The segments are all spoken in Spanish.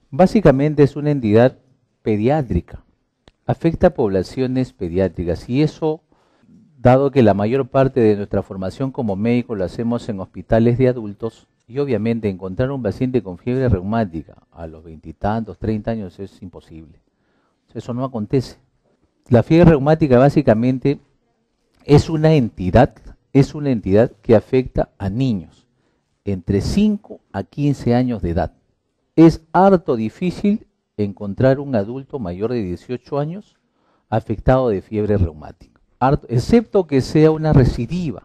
Básicamente es una entidad pediátrica, afecta a poblaciones pediátricas y eso, dado que la mayor parte de nuestra formación como médicos lo hacemos en hospitales de adultos, y obviamente encontrar un paciente con fiebre reumática a los 20 y tantos, 30 años es imposible. Eso no acontece. La fiebre reumática básicamente es una entidad que afecta a niños entre 5 a 15 años de edad. Es harto difícil encontrar un adulto mayor de 18 años afectado de fiebre reumática, excepto que sea una recidiva,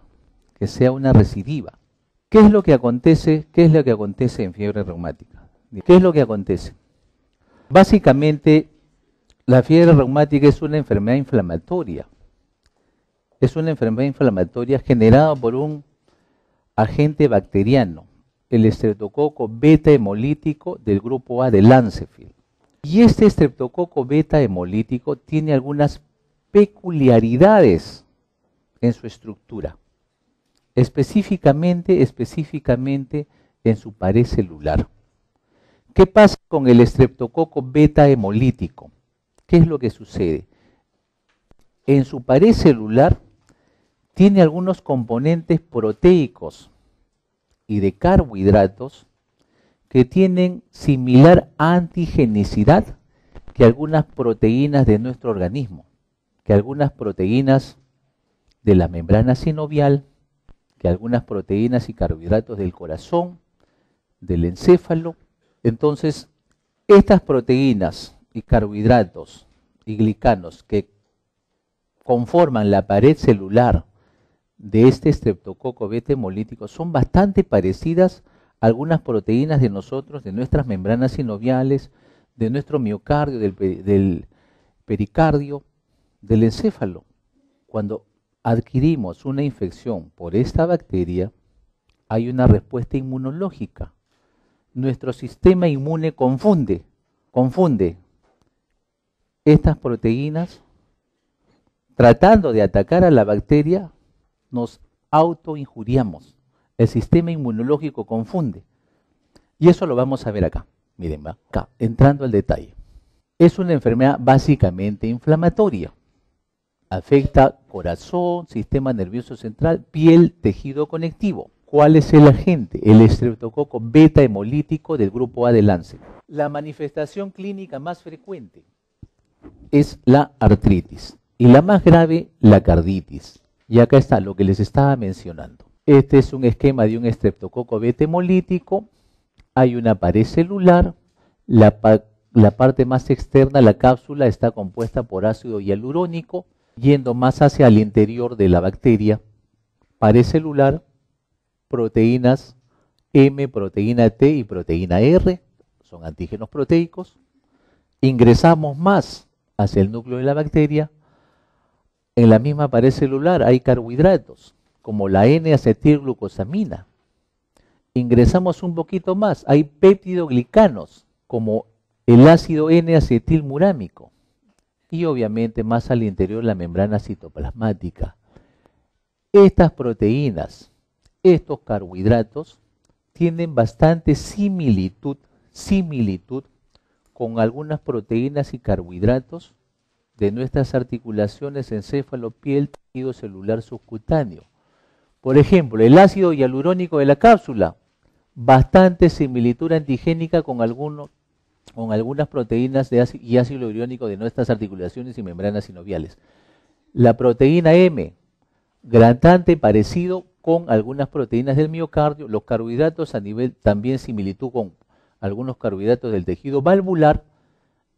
¿Qué es lo que acontece en fiebre reumática? ¿Qué es lo que acontece? Básicamente, la fiebre reumática es una enfermedad inflamatoria. Es una enfermedad inflamatoria generada por un agente bacteriano, el estreptococo beta hemolítico del grupo A de Lancefield. Y este estreptococo beta hemolítico tiene algunas peculiaridades en su estructura, específicamente en su pared celular. ¿Qué pasa con el estreptococo beta hemolítico? ¿Qué es lo que sucede? En su pared celular tiene algunos componentes proteicos y de carbohidratos que tienen similar antigenicidad que algunas proteínas de nuestro organismo, que algunas proteínas de la membrana sinovial, que algunas proteínas y carbohidratos del corazón, del encéfalo. Entonces, estas proteínas y carbohidratos y glicanos que conforman la pared celular de este estreptococo beta hemolítico son bastante parecidas a algunas proteínas de nosotros, de nuestras membranas sinoviales, de nuestro miocardio, del pericardio, del encéfalo. Cuando adquirimos una infección por esta bacteria, hay una respuesta inmunológica. Nuestro sistema inmune confunde estas proteínas, tratando de atacar a la bacteria, nos autoinjuriamos. El sistema inmunológico confunde. Y eso lo vamos a ver acá. Miren, va acá, entrando al detalle. Es una enfermedad básicamente inflamatoria. Afecta corazón, sistema nervioso central, piel, tejido conectivo. ¿Cuál es el agente? El estreptococo beta hemolítico del grupo A de Lancet. La manifestación clínica más frecuente es la artritis y la más grave, la carditis. Y acá está lo que les estaba mencionando. Este es un esquema de un estreptococo beta hemolítico. Hay una pared celular. La parte más externa, la cápsula, está compuesta por ácido hialurónico, yendo más hacia el interior de la bacteria. Pared celular, proteínas M, proteína T y proteína R, son antígenos proteicos. Ingresamos más hacia el núcleo de la bacteria. En la misma pared celular hay carbohidratos, como la N-acetilglucosamina. Ingresamos un poquito más, hay peptidoglicanos, como el ácido N-acetilmurámico. Y obviamente más al interior la membrana citoplasmática. Estas proteínas, estos carbohidratos, tienen bastante similitud con algunas proteínas y carbohidratos de nuestras articulaciones, encéfalo, piel, tejido celular subcutáneo. Por ejemplo, el ácido hialurónico de la cápsula, bastante similitud antigénica con algunas proteínas y ácido hialurónico de nuestras articulaciones y membranas sinoviales. La proteína M, bastante parecido con algunas proteínas del miocardio. Los carbohidratos a nivel también similitud con algunos carbohidratos del tejido valvular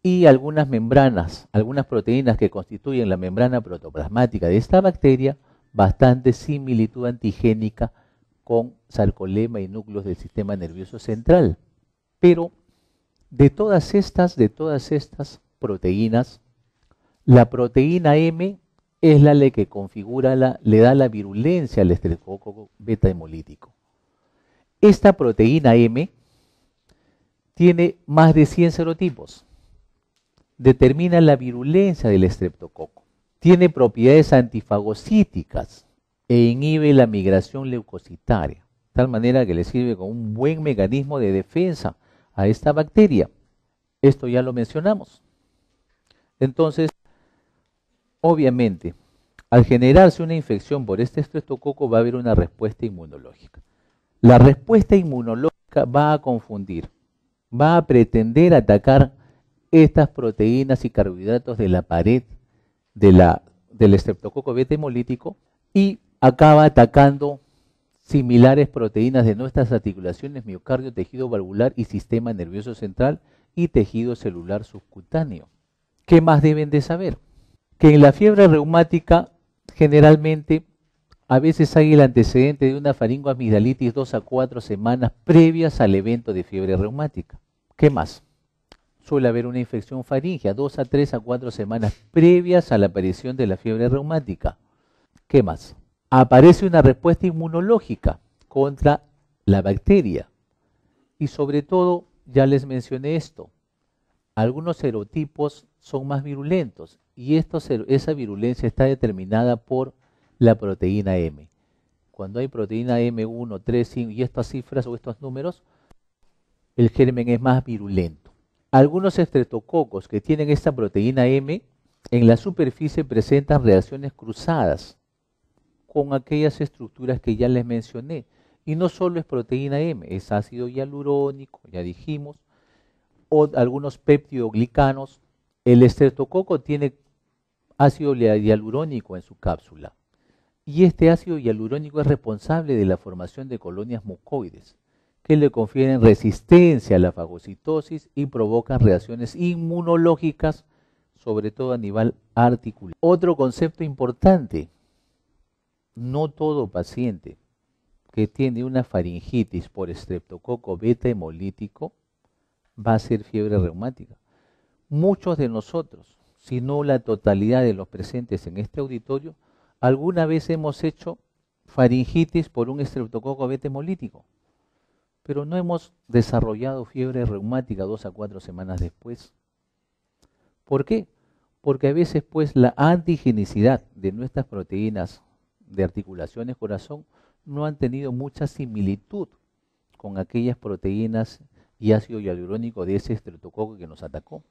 y algunas membranas, algunas proteínas que constituyen la membrana protoplasmática de esta bacteria, bastante similitud antigénica con sarcolema y núcleos del sistema nervioso central. Pero de todas estas proteínas, la proteína M es la que configura, le da la virulencia al estreptococo beta hemolítico. Esta proteína M tiene más de 100 serotipos. Determina la virulencia del estreptococo. Tiene propiedades antifagocíticas e inhibe la migración leucocitaria, de tal manera que le sirve como un buen mecanismo de defensa a esta bacteria. Esto ya lo mencionamos. Entonces, obviamente, al generarse una infección por este estreptococo va a haber una respuesta inmunológica. La respuesta inmunológica va a confundir, va a pretender atacar estas proteínas y carbohidratos de la pared del estreptococo beta hemolítico y acaba atacando similares proteínas de nuestras articulaciones, miocardio, tejido valvular y sistema nervioso central y tejido celular subcutáneo. ¿Qué más deben de saber? Que en la fiebre reumática generalmente a veces hay el antecedente de una faringoamigdalitis 2 a 4 semanas previas al evento de fiebre reumática. ¿Qué más? Suele haber una infección faríngea 2 a 3 a 4 semanas previas a la aparición de la fiebre reumática. ¿Qué más? Aparece una respuesta inmunológica contra la bacteria. Y sobre todo, ya les mencioné esto, algunos serotipos son más virulentos y esa virulencia está determinada por la proteína M. Cuando hay proteína M1, 3, 5 y estas cifras o estos números, el germen es más virulento. Algunos estreptococos que tienen esta proteína M en la superficie presentan reacciones cruzadas con aquellas estructuras que ya les mencioné. Y no solo es proteína M, es ácido hialurónico, ya dijimos, o algunos peptidoglicanos. El estreptococo tiene ácido hialurónico en su cápsula. Y este ácido hialurónico es responsable de la formación de colonias mucoides, que le confieren resistencia a la fagocitosis y provocan reacciones inmunológicas, sobre todo a nivel articular. Otro concepto importante, no todo paciente que tiene una faringitis por estreptococo beta hemolítico va a ser fiebre reumática. Muchos de nosotros, si no la totalidad de los presentes en este auditorio, alguna vez hemos hecho faringitis por un estreptococo beta hemolítico, pero no hemos desarrollado fiebre reumática 2 a 4 semanas después. ¿Por qué? Porque a veces pues la antigenicidad de nuestras proteínas de articulaciones corazón no han tenido mucha similitud con aquellas proteínas y ácido hialurónico de ese estreptococo que nos atacó.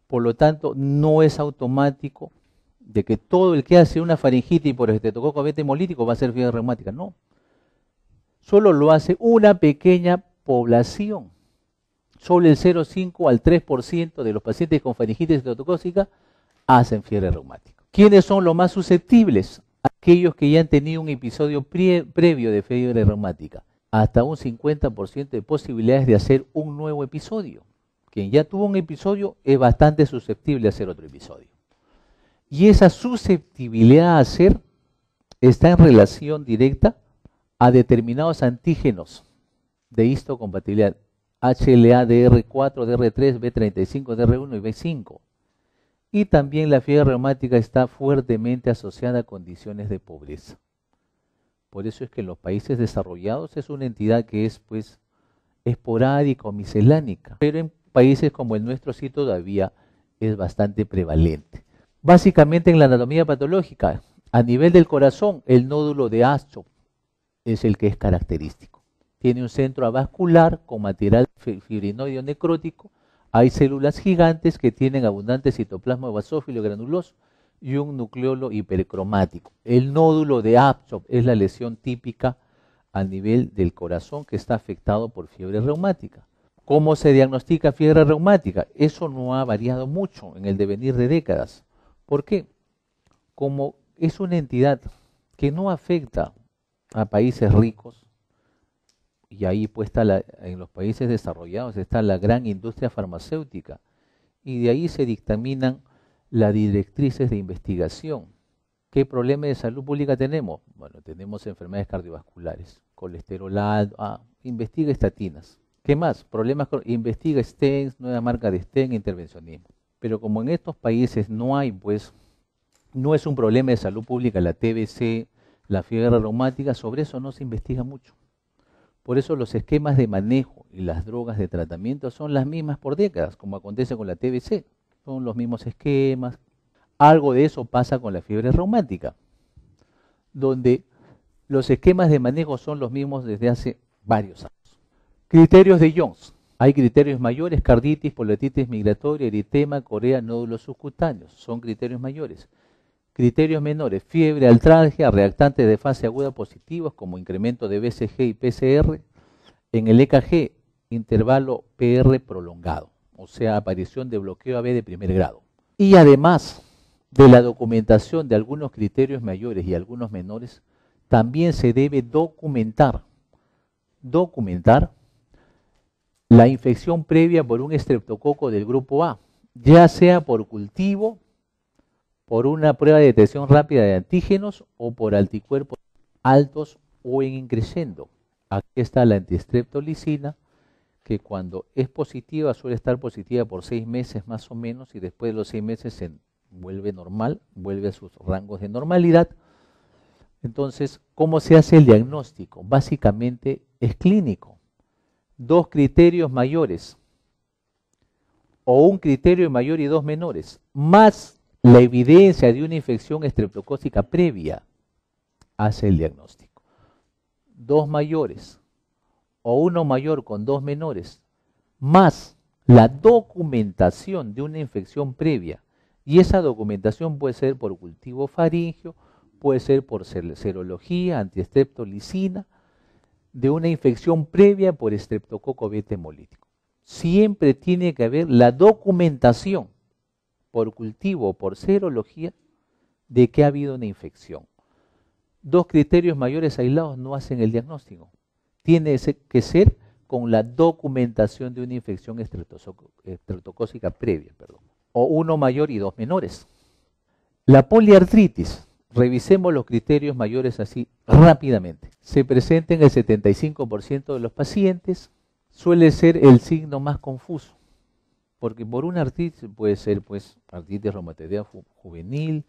Por lo tanto, no es automático de que todo el que hace una faringitis por estreptococo beta hemolítico va a ser fiebre reumática. No. Solo lo hace una pequeña población. Solo el 0,5 al 3% de los pacientes con faringitis estreptocócica hacen fiebre reumática. ¿Quiénes son los más susceptibles? Aquellos que ya han tenido un episodio previo de fiebre reumática. Hasta un 50% de posibilidades de hacer un nuevo episodio. Quien ya tuvo un episodio es bastante susceptible a hacer otro episodio. Y esa susceptibilidad a hacer está en relación directa a determinados antígenos de histocompatibilidad, HLA, DR4, DR3, B35, DR1 y B5. Y también la fiebre reumática está fuertemente asociada a condiciones de pobreza. Por eso es que en los países desarrollados es una entidad que es pues esporádica o miscelánica, pero en países como el nuestro sí todavía es bastante prevalente. Básicamente en la anatomía patológica, a nivel del corazón, el nódulo de Aschoff es el que es característico. Tiene un centro avascular con material fibrinoideo necrótico. Hay células gigantes que tienen abundante citoplasma basófilo granuloso y un nucleolo hipercromático. El nódulo de Aschoff es la lesión típica a nivel del corazón que está afectado por fiebre reumática. ¿Cómo se diagnostica fiebre reumática? Eso no ha variado mucho en el devenir de décadas. ¿Por qué? Como es una entidad que no afecta a países ricos, y ahí pues en los países desarrollados está la gran industria farmacéutica, y de ahí se dictaminan las directrices de investigación. ¿Qué problema de salud pública tenemos? Bueno, tenemos enfermedades cardiovasculares, colesterol alto, investiga estatinas. ¿Qué más? Investiga stents, nueva marca de stent, intervencionismo. Pero como en estos países no hay, pues, no es un problema de salud pública la TBC, la fiebre reumática, sobre eso no se investiga mucho. Por eso los esquemas de manejo y las drogas de tratamiento son las mismas por décadas, como acontece con la TBC. Son los mismos esquemas. Algo de eso pasa con la fiebre reumática, donde los esquemas de manejo son los mismos desde hace varios años. Criterios de Jones. Hay criterios mayores: carditis, poliartritis migratoria, eritema, corea, nódulos subcutáneos. Son criterios mayores. Criterios menores: fiebre, artralgia, reactantes de fase aguda positivos como incremento de BCG y PCR. En el EKG, intervalo PR prolongado, o sea, aparición de bloqueo AB de primer grado. Y además de la documentación de algunos criterios mayores y algunos menores, también se debe documentar la infección previa por un estreptococo del grupo A, ya sea por cultivo, por una prueba de detección rápida de antígenos o por anticuerpos altos o en increciendo. Aquí está la antistreptolicina, que cuando es positiva suele estar positiva por 6 meses más o menos, y después de los 6 meses se vuelve normal, vuelve a sus rangos de normalidad. Entonces, ¿cómo se hace el diagnóstico? Básicamente es clínico. 2 criterios mayores, o un criterio mayor y 2 menores, más la evidencia de una infección estreptocócica previa, hace el diagnóstico. 2 mayores o 1 mayor con 2 menores, más la documentación de una infección previa, y esa documentación puede ser por cultivo faríngeo, puede ser por serología, antiestreptolicina, de una infección previa por estreptococo beta hemolítico. Siempre tiene que haber la documentación por cultivo o por serología de que ha habido una infección. 2 criterios mayores aislados no hacen el diagnóstico. Tiene que ser con la documentación de una infección estreptocócica previa, o 1 mayor y 2 menores. La poliartritis, revisemos los criterios mayores así rápidamente. Se presenta en el 75% de los pacientes, suele ser el signo más confuso, porque por una artritis puede ser artritis reumatoidea juvenil,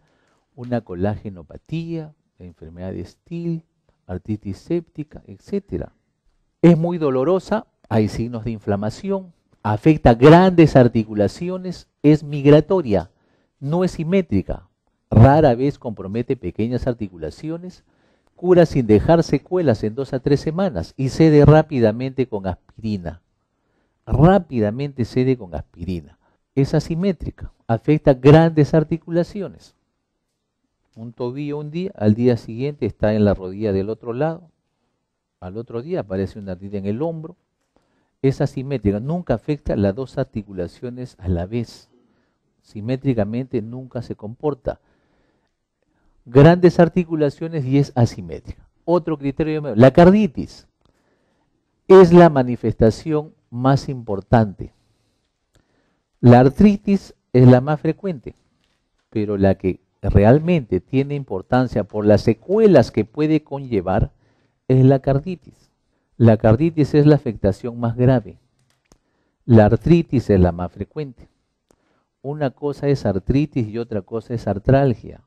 una colágenopatía, enfermedad de Still, artritis séptica, etc. Es muy dolorosa, hay signos de inflamación, afecta grandes articulaciones, es migratoria, no es simétrica, rara vez compromete pequeñas articulaciones, cura sin dejar secuelas en 2 a 3 semanas y cede rápidamente con aspirina. Rápidamente cede con aspirina. Es asimétrica, afecta grandes articulaciones. Un tobillo un día, al día siguiente está en la rodilla del otro lado, al otro día aparece una artritis en el hombro. Es asimétrica, nunca afecta las 2 articulaciones a la vez. Simétricamente nunca se comporta. Grandes articulaciones y es asimétrica. Otro criterio, la carditis, es la manifestación más importante. La artritis es la más frecuente, pero la que realmente tiene importancia por las secuelas que puede conllevar es la carditis. La carditis es la afectación más grave. La artritis es la más frecuente. Una cosa es artritis y otra cosa es artralgia.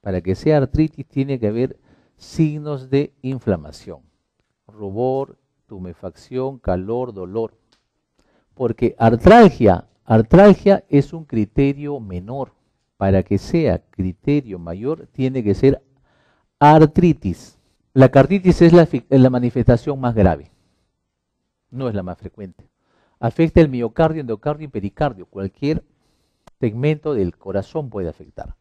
Para que sea artritis tiene que haber signos de inflamación, rubor, tumefacción, calor, dolor. Porque artralgia es un criterio menor. Para que sea criterio mayor tiene que ser artritis. La carditis es la manifestación más grave, no es la más frecuente. Afecta el miocardio, endocardio y pericardio. Cualquier segmento del corazón puede afectar.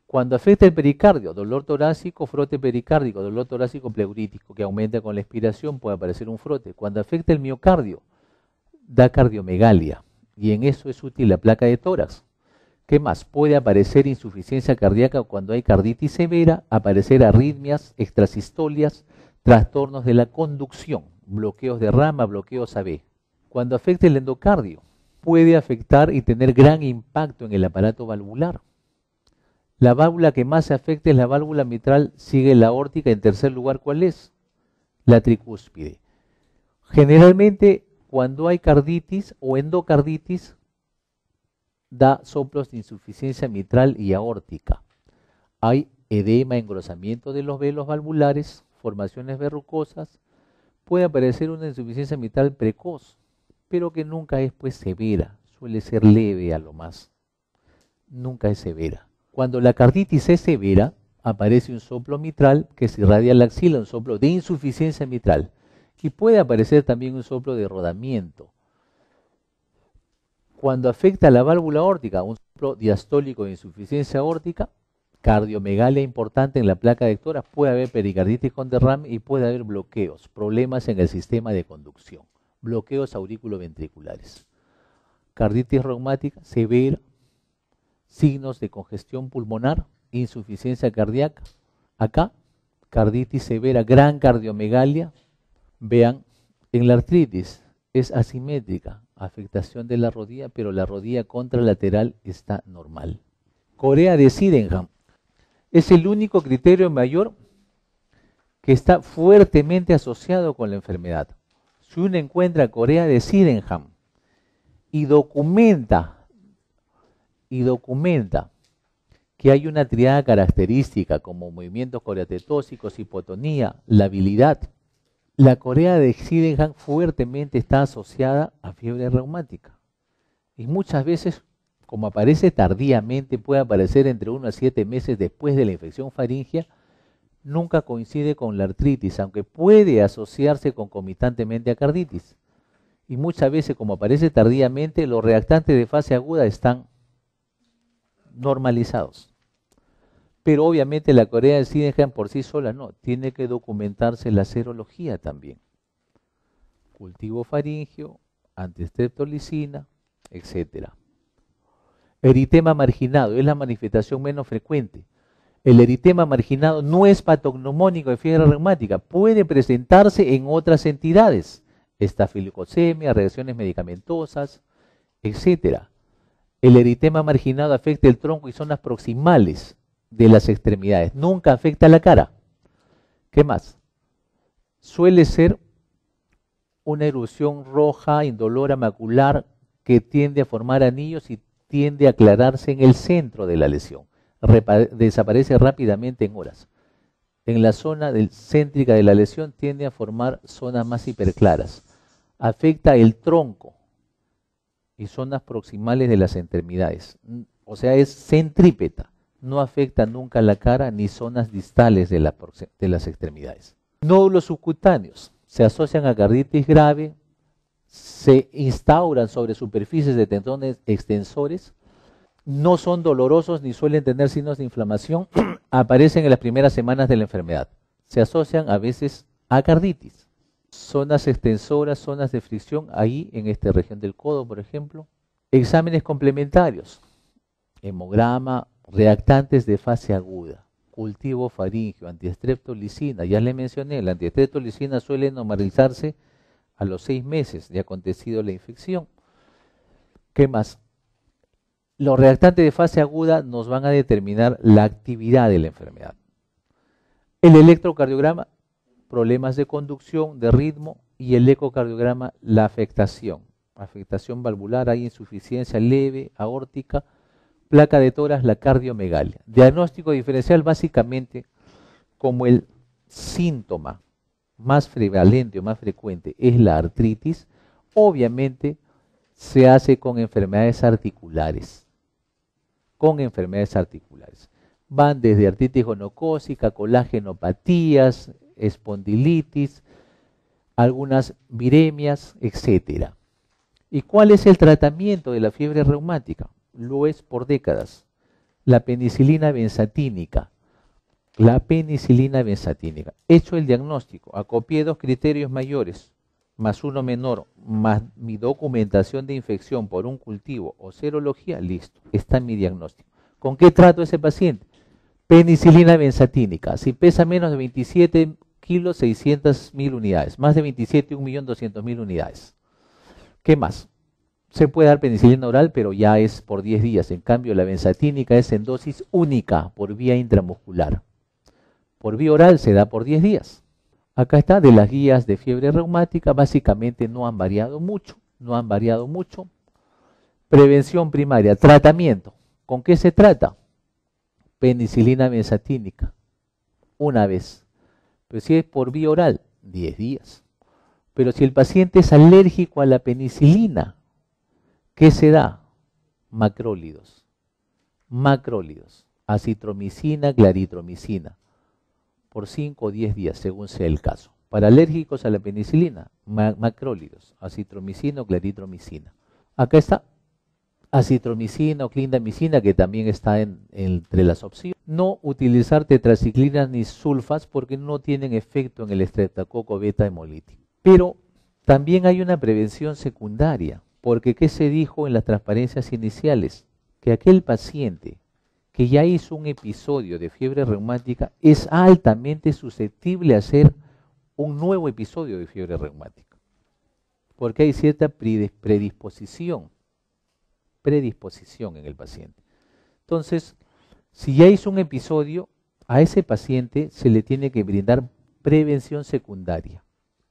Cuando afecta el pericardio, dolor torácico, frote pericárdico, dolor torácico pleurítico que aumenta con la expiración, puede aparecer un frote. Cuando afecta el miocardio, da cardiomegalia, y en eso es útil la placa de tórax. ¿Qué más? Puede aparecer insuficiencia cardíaca cuando hay carditis severa, aparecer arritmias, extrasistolias, trastornos de la conducción, bloqueos de rama, bloqueos AB. Cuando afecta el endocardio, puede afectar y tener gran impacto en el aparato valvular. La válvula que más se afecta es la válvula mitral, sigue la aórtica. En tercer lugar, ¿cuál es? La tricúspide. Generalmente, cuando hay carditis o endocarditis, da soplos de insuficiencia mitral y aórtica. Hay edema, engrosamiento de los velos valvulares, formaciones verrucosas. Puede aparecer una insuficiencia mitral precoz, pero que nunca es severa, suele ser leve a lo más. Nunca es severa. Cuando la carditis es severa, aparece un soplo mitral que se irradia a la axila, un soplo de insuficiencia mitral. Y puede aparecer también un soplo de rodamiento. Cuando afecta a la válvula aórtica, un soplo diastólico de insuficiencia aórtica, cardiomegalia importante en la placa adductora, puede haber pericarditis con derrame y puede haber bloqueos, problemas en el sistema de conducción, bloqueos auriculoventriculares. Carditis reumática severa, signos de congestión pulmonar, insuficiencia cardíaca. Acá, carditis severa, gran cardiomegalia. Vean, en la artritis es asimétrica, afectación de la rodilla, pero la rodilla contralateral está normal. Corea de Sydenham es el único criterio mayor que está fuertemente asociado con la enfermedad. Si uno encuentra Corea de Sydenham y documenta que hay una triada característica como movimientos coreotetóxicos, hipotonía, labilidad, la Corea de Sydenham fuertemente está asociada a fiebre reumática. Y muchas veces, como aparece tardíamente, puede aparecer entre 1 a 7 meses después de la infección faríngea, nunca coincide con la artritis, aunque puede asociarse concomitantemente a carditis. Y muchas veces, como aparece tardíamente, los reactantes de fase aguda están normalizados. Pero obviamente la Corea de Sydenham por sí sola no, tiene que documentarse la serología también. Cultivo faríngeo, antistreptolicina, etc. Eritema marginado es la manifestación menos frecuente. El eritema marginado no es patognomónico de fiebre reumática, puede presentarse en otras entidades, estafilocosemia, reacciones medicamentosas, etc. El eritema marginado afecta el tronco y zonas proximales de las extremidades, nunca afecta la cara. ¿Qué más? Suele ser una erupción roja, indolora, macular, que tiende a formar anillos y tiende a aclararse en el centro de la lesión. Desaparece rápidamente en horas. En la zona céntrica de la lesión tiende a formar zonas más hiperclaras. Afecta el tronco y zonas proximales de las extremidades. O sea, es centrípeta. No afecta nunca la cara ni zonas distales de las extremidades. Nódulos subcutáneos se asocian a carditis grave, se instauran sobre superficies de tendones extensores, no son dolorosos ni suelen tener signos de inflamación, aparecen en las primeras semanas de la enfermedad. Se asocian a veces a carditis. Zonas extensoras, zonas de fricción, ahí en esta región del codo, por ejemplo. Exámenes complementarios, hemograma, reactantes de fase aguda, cultivo faríngeo, antistreptolicina. Ya le mencioné, la antistreptolicina suele normalizarse a los 6 meses de acontecido la infección. ¿Qué más? Los reactantes de fase aguda nos van a determinar la actividad de la enfermedad. El electrocardiograma, problemas de conducción, de ritmo, y el ecocardiograma, la afectación valvular, hay insuficiencia leve, aórtica, placa de tórax, la cardiomegalia. Diagnóstico diferencial básicamente, como el síntoma más prevalente o más frecuente es la artritis, obviamente se hace con enfermedades articulares. Van desde artritis gonocócica, colágenopatías, espondilitis, algunas viremias, etc. ¿Y cuál es el tratamiento de la fiebre reumática? Lo es por décadas. La penicilina benzatínica. Hecho el diagnóstico, acopié 2 criterios mayores, más uno menor, más mi documentación de infección por un cultivo o serología, listo, está en mi diagnóstico. ¿Con qué trato a ese paciente? Penicilina benzatínica. Si pesa menos de 27 kilos, 600.000 unidades. Más de 27, 1.200.000 unidades. ¿Qué más? Se puede dar penicilina oral, pero ya es por 10 días. En cambio, la benzatínica es en dosis única por vía intramuscular. Por vía oral se da por 10 días. Acá está, de las guías de fiebre reumática, básicamente no han variado mucho. Prevención primaria, tratamiento. ¿Con qué se trata? Penicilina benzatínica, una vez. Pero si es por vía oral, 10 días. Pero si el paciente es alérgico a la penicilina, ¿qué se da? Macrólidos. Acitromicina, claritromicina. Por 5 o 10 días, según sea el caso. Para alérgicos a la penicilina, macrólidos, acitromicina o claritromicina. Acá está acitromicina o clindamicina, que también está entre las opciones. No utilizar tetraciclinas ni sulfas porque no tienen efecto en el estreptococo beta hemolítico. Pero también hay una prevención secundaria, porque ¿qué se dijo en las transparencias iniciales? Que aquel paciente que ya hizo un episodio de fiebre reumática es altamente susceptible a hacer un nuevo episodio de fiebre reumática, porque hay cierta predisposición en el paciente. Entonces, si ya hizo un episodio, a ese paciente se le tiene que brindar prevención secundaria,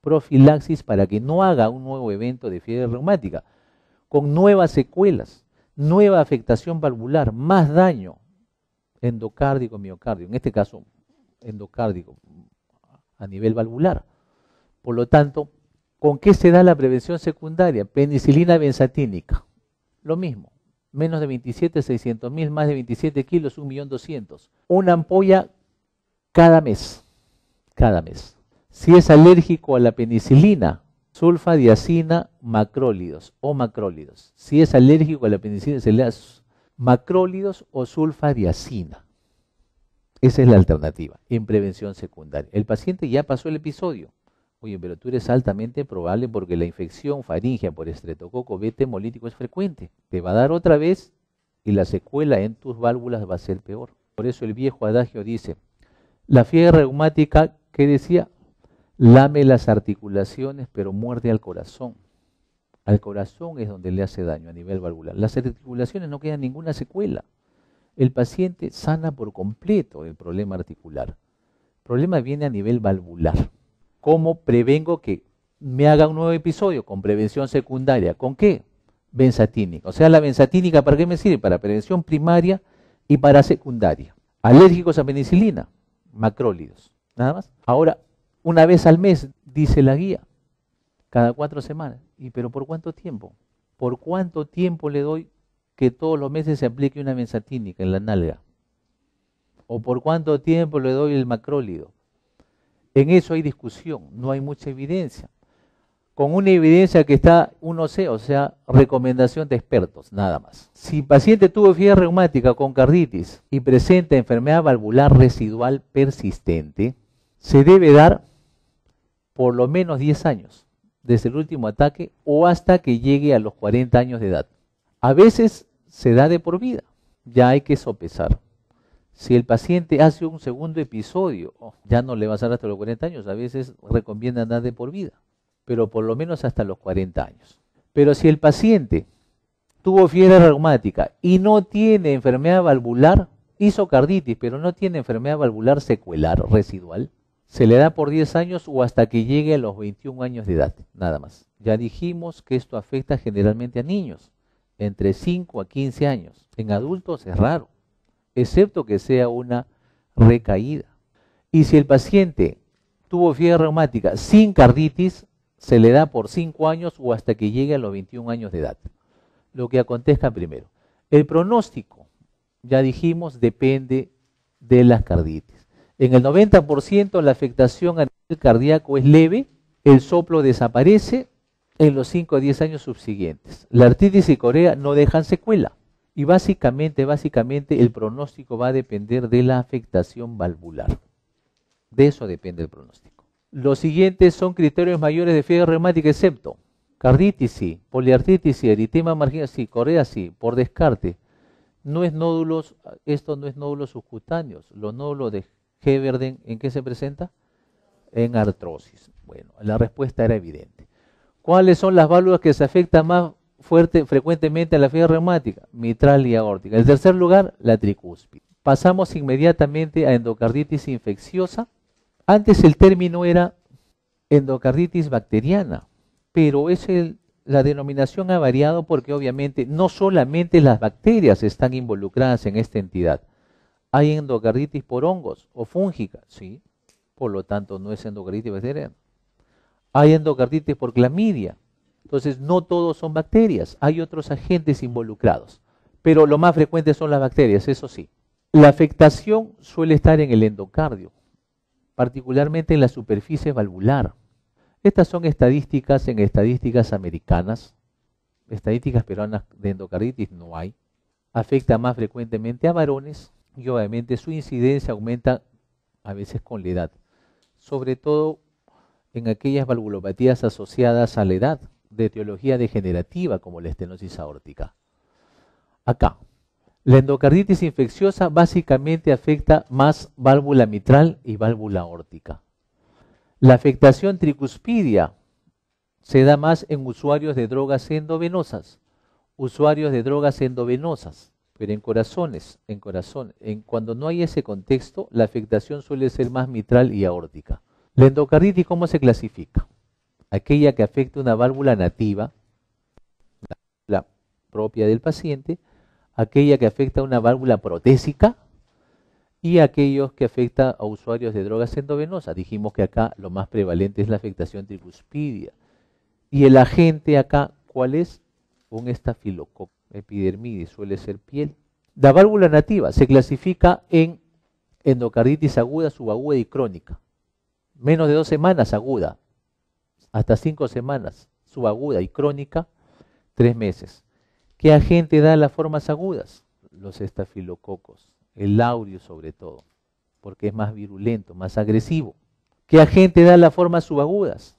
profilaxis para que no haga un nuevo evento de fiebre reumática, con nuevas secuelas, nueva afectación valvular, más daño endocárdico, miocardio, en este caso endocárdico a nivel valvular. Por lo tanto, ¿con qué se da la prevención secundaria? Penicilina benzatínica, lo mismo, menos de 27, 600.000, más de 27 kilos, 1.200.000. Una ampolla cada mes, cada mes. Si es alérgico a la penicilina, sulfadiacina, macrólidos o macrólidos. Si es alérgico a la penicilina, se le da macrólidos o sulfadiacina. Esa es la alternativa en prevención secundaria. El paciente ya pasó el episodio. Oye, pero tú eres altamente probable porque la infección faríngea por estreptococo beta hemolítico es frecuente. Te va a dar otra vez y la secuela en tus válvulas va a ser peor. Por eso el viejo adagio dice, la fiebre reumática, ¿qué decía? Lame las articulaciones pero muerde al corazón. Al corazón es donde le hace daño a nivel valvular. Las articulaciones no quedan ninguna secuela. El paciente sana por completo el problema articular. El problema viene a nivel valvular. ¿Cómo prevengo que me haga un nuevo episodio? Con prevención secundaria. ¿Con qué? Benzatínica. O sea, la benzatínica, ¿para qué me sirve? Para prevención primaria y para secundaria. Alérgicos a penicilina, macrólidos. Nada más. Ahora, una vez al mes, dice la guía, cada 4 semanas. ¿Y pero por cuánto tiempo? ¿Por cuánto tiempo le doy que todos los meses se aplique una benzatínica en la nalga? ¿O por cuánto tiempo le doy el macrólido? En eso hay discusión, no hay mucha evidencia. Con una evidencia que está 1C, o sea, recomendación de expertos, nada más. Si el paciente tuvo fiebre reumática con carditis y presenta enfermedad valvular residual persistente, se debe dar por lo menos 10 años, desde el último ataque o hasta que llegue a los 40 años de edad. A veces se da de por vida, ya hay que sopesar. Si el paciente hace un segundo episodio, ya no le va a dar hasta los 40 años, a veces recomiendan dar de por vida, pero por lo menos hasta los 40 años. Pero si el paciente tuvo fiebre reumática y no tiene enfermedad valvular, hizo carditis, pero no tiene enfermedad valvular secuelar residual, se le da por 10 años o hasta que llegue a los 21 años de edad, nada más. Ya dijimos que esto afecta generalmente a niños, entre 5 a 15 años. En adultos es raro, excepto que sea una recaída. Y si el paciente tuvo fiebre reumática sin carditis, se le da por 5 años o hasta que llegue a los 21 años de edad. Lo que acontezca primero. El pronóstico, ya dijimos, depende de las carditis. En el 90% la afectación a nivel cardíaco es leve, el soplo desaparece en los 5 a 10 años subsiguientes. La artritis y corea no dejan secuela. Y básicamente el pronóstico va a depender de la afectación valvular. De eso depende el pronóstico. Los siguientes son criterios mayores de fiebre reumática, excepto carditis sí, poliartritis sí, eritema marginal sí, corea sí, por descarte. No es nódulos, esto no es nódulos subcutáneos. Los nódulos de Heberden, ¿en qué se presenta? En artrosis. Bueno, la respuesta era evidente. ¿Cuáles son las válvulas que se afectan más frecuentemente a la fiebre reumática? Mitral y aórtica. En tercer lugar, la tricúspide. Pasamos inmediatamente a endocarditis infecciosa. Antes el término era endocarditis bacteriana, pero la denominación ha variado porque obviamente no solamente las bacterias están involucradas en esta entidad. ¿Hay endocarditis por hongos o fúngica? Sí, por lo tanto no es endocarditis bacteriana. ¿Hay endocarditis por clamidia? Entonces no todos son bacterias, hay otros agentes involucrados, pero lo más frecuente son las bacterias, eso sí. La afectación suele estar en el endocardio, particularmente en la superficie valvular. Estas son estadísticas en estadísticas americanas estadísticas peruanas de endocarditis no hay. Afecta más frecuentemente a varones y obviamente su incidencia aumenta a veces con la edad, sobre todo en aquellas valvulopatías asociadas a la edad de etiología degenerativa como la estenosis aórtica. Acá, la endocarditis infecciosa básicamente afecta más válvula mitral y válvula aórtica. La afectación tricuspidia se da más en usuarios de drogas endovenosas, pero en corazones, cuando no hay ese contexto, la afectación suele ser más mitral y aórtica. La endocarditis, ¿cómo se clasifica? Aquella que afecta una válvula nativa, la propia del paciente, aquella que afecta una válvula protésica y aquellos que afecta a usuarios de drogas endovenosas. Dijimos que acá lo más prevalente es la afectación tricuspidia. Y el agente acá, ¿cuál es? Un estafilococo epidermidis, suele ser piel. La válvula nativa se clasifica en endocarditis aguda, subaguda y crónica. Menos de 2 semanas aguda, hasta 5 semanas subaguda y crónica, 3 meses. ¿Qué agente da las formas agudas? Los estafilococos, el aureus sobre todo, porque es más virulento, más agresivo. ¿Qué agente da las formas subagudas?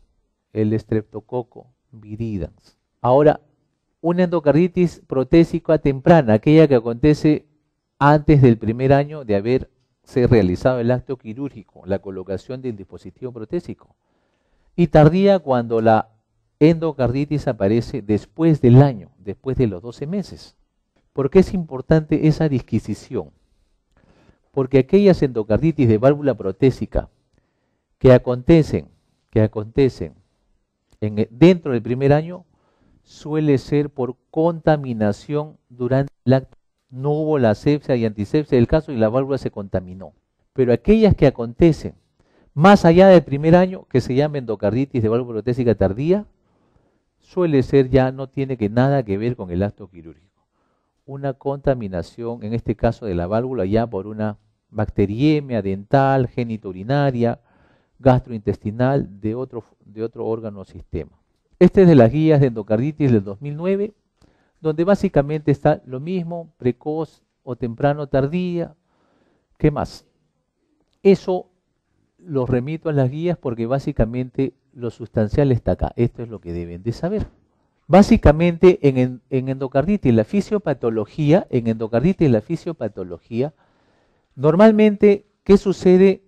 El streptococo viridans. Ahora, una endocarditis protésica temprana, aquella que acontece antes del primer año de haberse realizado el acto quirúrgico, la colocación del dispositivo protésico. Y tardía cuando la endocarditis aparece después del año, después de los 12 meses. ¿Por qué es importante esa disquisición? Porque aquellas endocarditis de válvula protésica que acontecen dentro del primer año suele ser por contaminación durante el acto. No hubo la asepsia y antisepsia del caso y la válvula se contaminó. Pero aquellas que acontecen más allá del primer año, que se llama endocarditis de válvula protésica tardía, suele ser ya, no tiene nada que ver con el acto quirúrgico. Una contaminación, en este caso de la válvula, ya por una bacteriemia dental, genitourinaria, gastrointestinal, de otro órgano o sistema. Este es de las guías de endocarditis del 2009, donde básicamente está lo mismo, precoz o temprano tardía. ¿Qué más? Eso los remito a las guías porque básicamente lo sustancial está acá. Esto es lo que deben de saber. Básicamente en endocarditis, la fisiopatología, normalmente, ¿qué sucede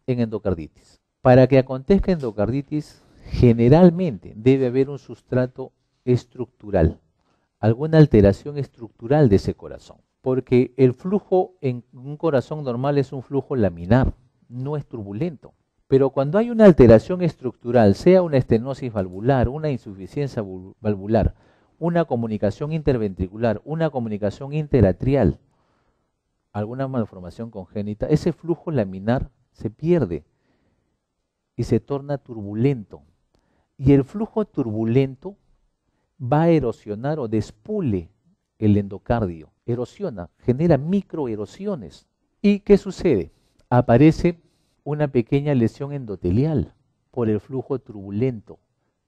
en endocarditis? Para que acontezca endocarditis, generalmente debe haber un sustrato estructural, alguna alteración estructural de ese corazón, porque el flujo en un corazón normal es un flujo laminar, no es turbulento. Pero cuando hay una alteración estructural, sea una estenosis valvular, una insuficiencia valvular, una comunicación interventricular, una comunicación interatrial, alguna malformación congénita, ese flujo laminar se pierde y se torna turbulento. Y el flujo turbulento va a erosionar o despule el endocardio, erosiona, genera microerosiones. ¿Y qué sucede? Aparece una pequeña lesión endotelial por el flujo turbulento,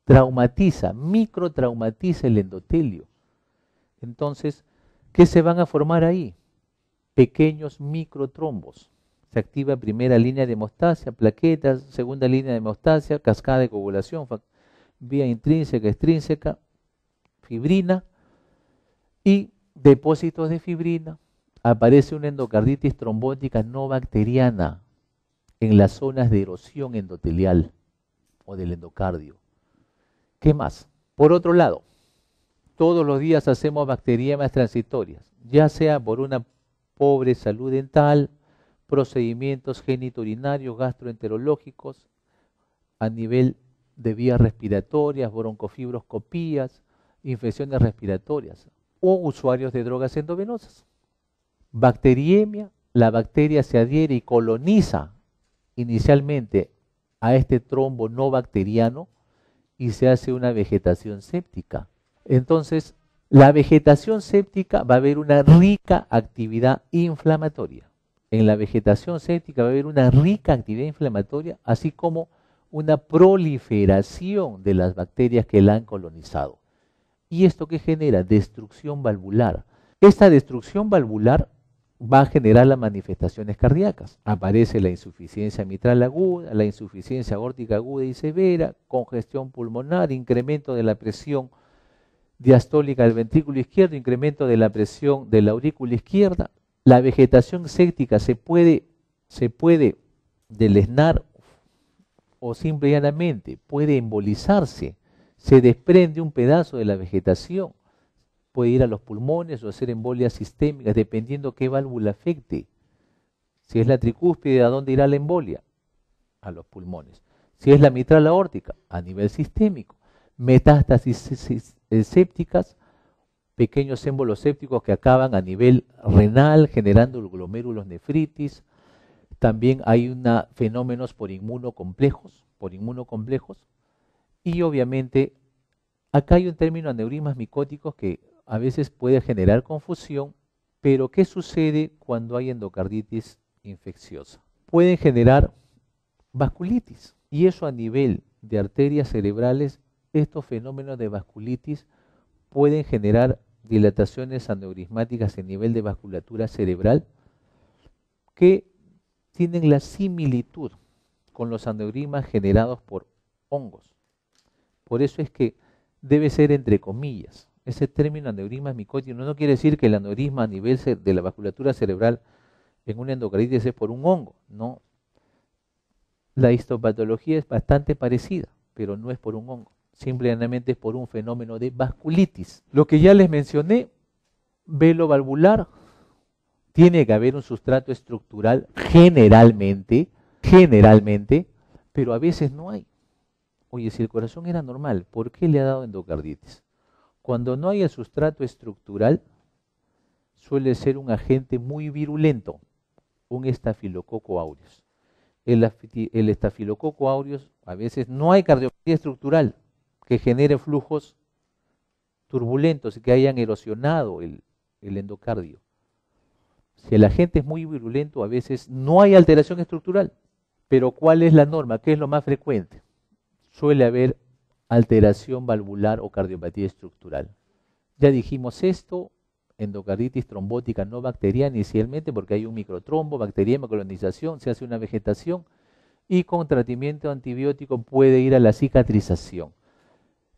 traumatiza, microtraumatiza el endotelio. Entonces, ¿qué se van a formar ahí? Pequeños microtrombos. Se activa primera línea de hemostasia, plaquetas, segunda línea de hemostasia, cascada de coagulación, vía intrínseca, extrínseca, fibrina y depósitos de fibrina. Aparece una endocarditis trombótica no bacteriana en las zonas de erosión endotelial o del endocardio. ¿Qué más? Por otro lado, todos los días hacemos bacteriemias transitorias, ya sea por una pobre salud dental, procedimientos genitourinarios, gastroenterológicos, a nivel de vías respiratorias, broncofibroscopías, infecciones respiratorias, o usuarios de drogas endovenosas. Bacteriemia, la bacteria se adhiere y coloniza inicialmente a este trombo no bacteriano y se hace una vegetación séptica. Entonces, la vegetación séptica va a haber una rica actividad inflamatoria. En la vegetación séptica va a haber una rica actividad inflamatoria, así como una proliferación de las bacterias que la han colonizado. ¿Y esto qué genera? Destrucción valvular. Esta destrucción valvular va a generar las manifestaciones cardíacas. Aparece la insuficiencia mitral aguda, la insuficiencia aórtica aguda y severa, congestión pulmonar, incremento de la presión diastólica del ventrículo izquierdo, incremento de la presión de la aurícula izquierda. La vegetación séptica se puede deleznaar o simple y llanamente puede embolizarse. Se desprende un pedazo de la vegetación, puede ir a los pulmones o hacer embolias sistémicas, dependiendo qué válvula afecte. Si es la tricúspide, ¿a dónde irá la embolia? A los pulmones. Si es la mitral aórtica, a nivel sistémico. Metástasis sépticas, pequeños émbolos sépticos que acaban a nivel renal, generando glomérulos nefritis. También hay fenómenos por inmunocomplejos, y obviamente acá hay un término aneurismas micóticos que a veces puede generar confusión, pero ¿qué sucede cuando hay endocarditis infecciosa? Pueden generar vasculitis, y eso a nivel de arterias cerebrales, estos fenómenos de vasculitis pueden generar dilataciones aneurismáticas en nivel de vasculatura cerebral que tienen la similitud con los aneurismas generados por hongos. Por eso es que debe ser entre comillas. Ese término aneurismas micóticos no quiere decir que el aneurisma a nivel de la vasculatura cerebral en una endocarditis es por un hongo, no. La histopatología es bastante parecida, pero no es por un hongo. Simplemente es por un fenómeno de vasculitis. Lo que ya les mencioné, velo valvular, tiene que haber un sustrato estructural generalmente, pero a veces no hay. Oye, si el corazón era normal, ¿por qué le ha dado endocarditis? Cuando no hay el sustrato estructural, suele ser un agente muy virulento, un estafilococo aureus. El estafilococo aureus, a veces no hay cardiopatía estructural que genere flujos turbulentos y que hayan erosionado el endocardio. Si el agente es muy virulento, a veces no hay alteración estructural. Pero ¿cuál es la norma? ¿Qué es lo más frecuente? Suele haber alteración valvular o cardiopatía estructural. Ya dijimos esto, endocarditis trombótica no bacteriana inicialmente porque hay un microtrombo, bacteriemia, colonización, se hace una vegetación y con tratamiento antibiótico puede ir a la cicatrización.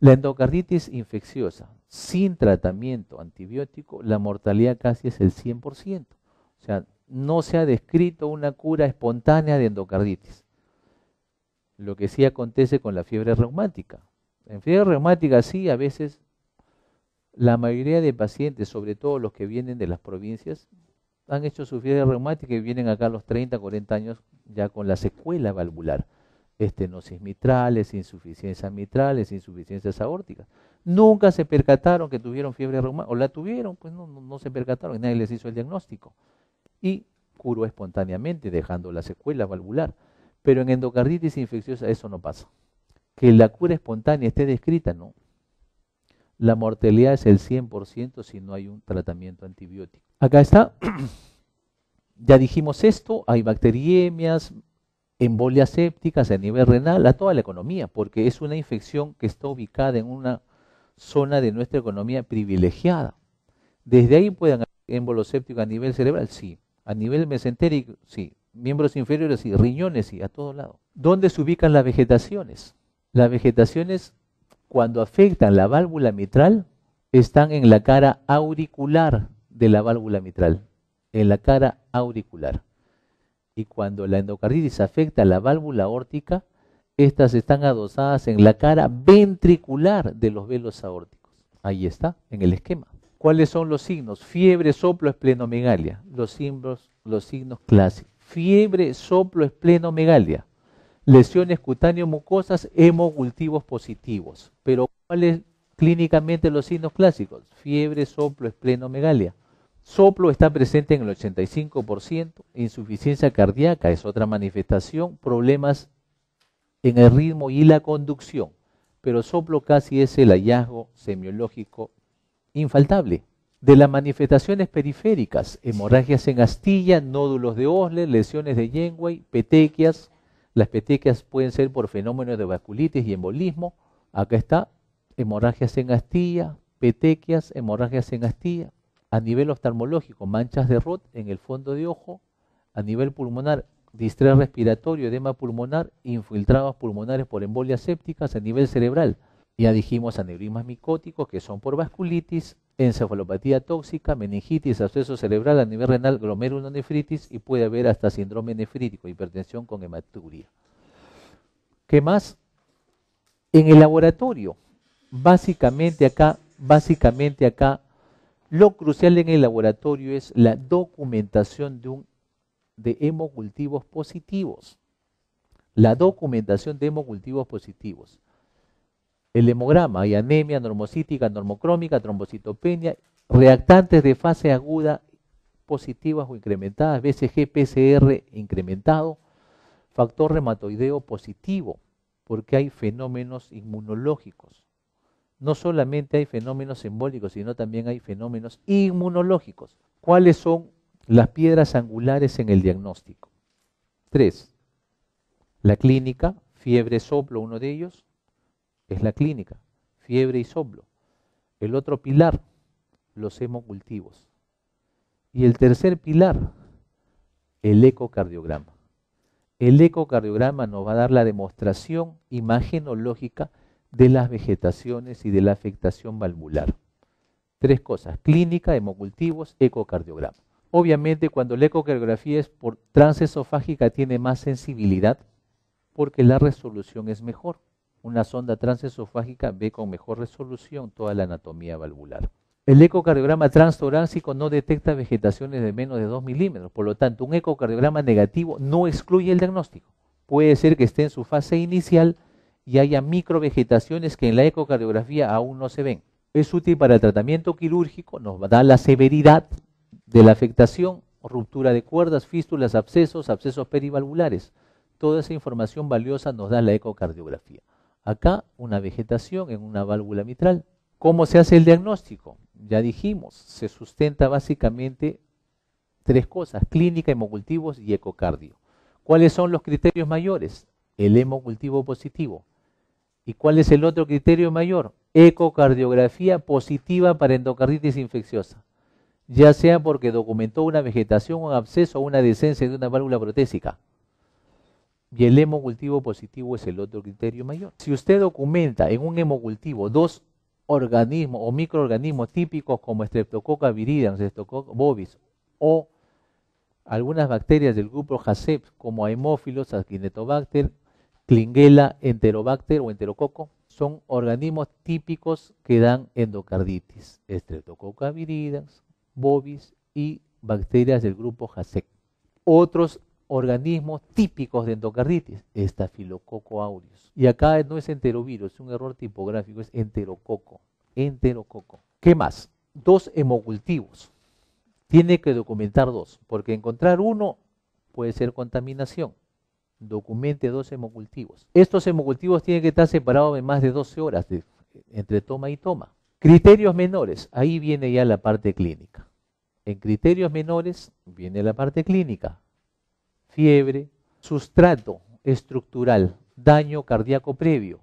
La endocarditis infecciosa sin tratamiento antibiótico, la mortalidad casi es el 100%. O sea, no se ha descrito una cura espontánea de endocarditis. Lo que sí acontece con la fiebre reumática. En fiebre reumática sí, a veces la mayoría de pacientes, sobre todo los que vienen de las provincias, han hecho su fiebre reumática y vienen acá a los 30, 40 años ya con la secuela valvular. Estenosis mitrales, insuficiencias aórticas. Nunca se percataron que tuvieron fiebre reumática, o la tuvieron, pues no se percataron y nadie les hizo el diagnóstico. Y curó espontáneamente dejando la secuela valvular. Pero en endocarditis infecciosa eso no pasa. Que la cura espontánea esté descrita, no. La mortalidad es el 100% si no hay un tratamiento antibiótico. Acá está, ya dijimos esto, hay bacteriemias, embolias sépticas a nivel renal, a toda la economía, porque es una infección que está ubicada en una zona de nuestra economía privilegiada. Desde ahí pueden haber émbolos sépticos a nivel cerebral, sí. A nivel mesentérico, sí. Miembros inferiores, sí. Riñones, sí. A todo lado. ¿Dónde se ubican las vegetaciones? Las vegetaciones, cuando afectan la válvula mitral, están en la cara auricular de la válvula mitral. En la cara auricular. Y cuando la endocarditis afecta la válvula aórtica, estas están adosadas en la cara ventricular de los velos aórticos. Ahí está, en el esquema. ¿Cuáles son los signos? Fiebre, soplo, esplenomegalia. Los signos clásicos. Fiebre, soplo, esplenomegalia. Lesiones cutáneo-mucosas, hemocultivos positivos. Pero ¿cuáles clínicamente los signos clásicos? Fiebre, soplo, esplenomegalia. Soplo está presente en el 85%, insuficiencia cardíaca es otra manifestación, problemas en el ritmo y la conducción, pero soplo casi es el hallazgo semiológico infaltable. De las manifestaciones periféricas, hemorragias en astilla, nódulos de Osler, lesiones de Janeway, petequias. Las petequias pueden ser por fenómenos de vasculitis y embolismo. Acá está, hemorragias en astilla, petequias, hemorragias en astilla. A nivel oftalmológico, manchas de Roth en el fondo de ojo. A nivel pulmonar, distrés respiratorio, edema pulmonar, infiltrados pulmonares por embolias sépticas. A nivel cerebral, ya dijimos aneurismas micóticos que son por vasculitis, encefalopatía tóxica, meningitis, absceso cerebral, a nivel renal, glomerulonefritis, y puede haber hasta síndrome nefrítico, hipertensión con hematuria. ¿Qué más? En el laboratorio, básicamente acá, lo crucial en el laboratorio es la documentación de hemocultivos positivos. La documentación de hemocultivos positivos. El hemograma, hay anemia normocítica, normocrómica, trombocitopenia, reactantes de fase aguda positivas o incrementadas, BCG, PCR incrementado, factor reumatoideo positivo, porque hay fenómenos inmunológicos. No solamente hay fenómenos embólicos, sino también hay fenómenos inmunológicos. ¿Cuáles son las piedras angulares en el diagnóstico? 3. La clínica, fiebre, soplo, uno de ellos, es la clínica, fiebre y soplo. El otro pilar, los hemocultivos. Y el tercer pilar, el ecocardiograma. El ecocardiograma nos va a dar la demostración imagenológica de las vegetaciones y de la afectación valvular. 3 cosas, clínica, hemocultivos, ecocardiograma. Obviamente cuando la ecocardiografía es por transesofágica tiene más sensibilidad porque la resolución es mejor. Una sonda transesofágica ve con mejor resolución toda la anatomía valvular. El ecocardiograma transtorácico no detecta vegetaciones de menos de 2 milímetros, por lo tanto un ecocardiograma negativo no excluye el diagnóstico. Puede ser que esté en su fase inicial y haya microvegetaciones que en la ecocardiografía aún no se ven. Es útil para el tratamiento quirúrgico, nos da la severidad de la afectación, ruptura de cuerdas, fístulas, abscesos, abscesos perivalvulares. Toda esa información valiosa nos da la ecocardiografía. Acá una vegetación en una válvula mitral. ¿Cómo se hace el diagnóstico? Ya dijimos, se sustenta básicamente 3 cosas, clínica, hemocultivos y ecocardio. ¿Cuáles son los criterios mayores? El hemocultivo positivo. ¿Y cuál es el otro criterio mayor? Ecocardiografía positiva para endocarditis infecciosa, ya sea porque documentó una vegetación, un absceso o una descensa de una válvula protésica. Y el hemocultivo positivo es el otro criterio mayor. Si usted documenta en un hemocultivo 2 organismos o microorganismos típicos como Streptococcus viridans, Streptococcus bovis o algunas bacterias del grupo Haemophilus como Haemophilus, Acinetobacter, Klingela, Enterobacter o Enterococo, son organismos típicos que dan endocarditis. Streptococcus viridans, bovis y bacterias del grupo Haemophilus. Otros organismos típicos de endocarditis, Staphylococcus aureus. Y acá no es enterovirus, es un error tipográfico, es enterococo. Enterococo. ¿Qué más? 2 hemocultivos. Tiene que documentar 2, porque encontrar uno puede ser contaminación. Documente 2 hemocultivos. Estos hemocultivos tienen que estar separados de más de 12 horas entre toma y toma. Criterios menores, ahí viene ya la parte clínica. En criterios menores viene la parte clínica. Fiebre, sustrato estructural, daño cardíaco previo,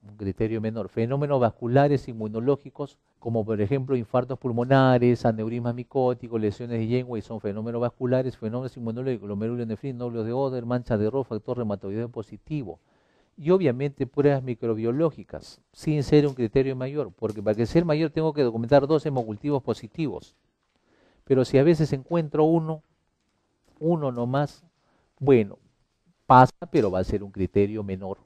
un criterio menor, fenómenos vasculares inmunológicos, como por ejemplo infartos pulmonares, aneurismas micóticos, lesiones de Janeway, son fenómenos vasculares, fenómenos inmunológicos, glomerulonefritis, nódulos de Oder, mancha de Roth, factor reumatoideo positivo. Y obviamente pruebas microbiológicas, sin ser un criterio mayor, porque para que sea mayor tengo que documentar 2 hemocultivos positivos. Pero si a veces encuentro uno nomás, bueno, pasa, pero va a ser un criterio menor.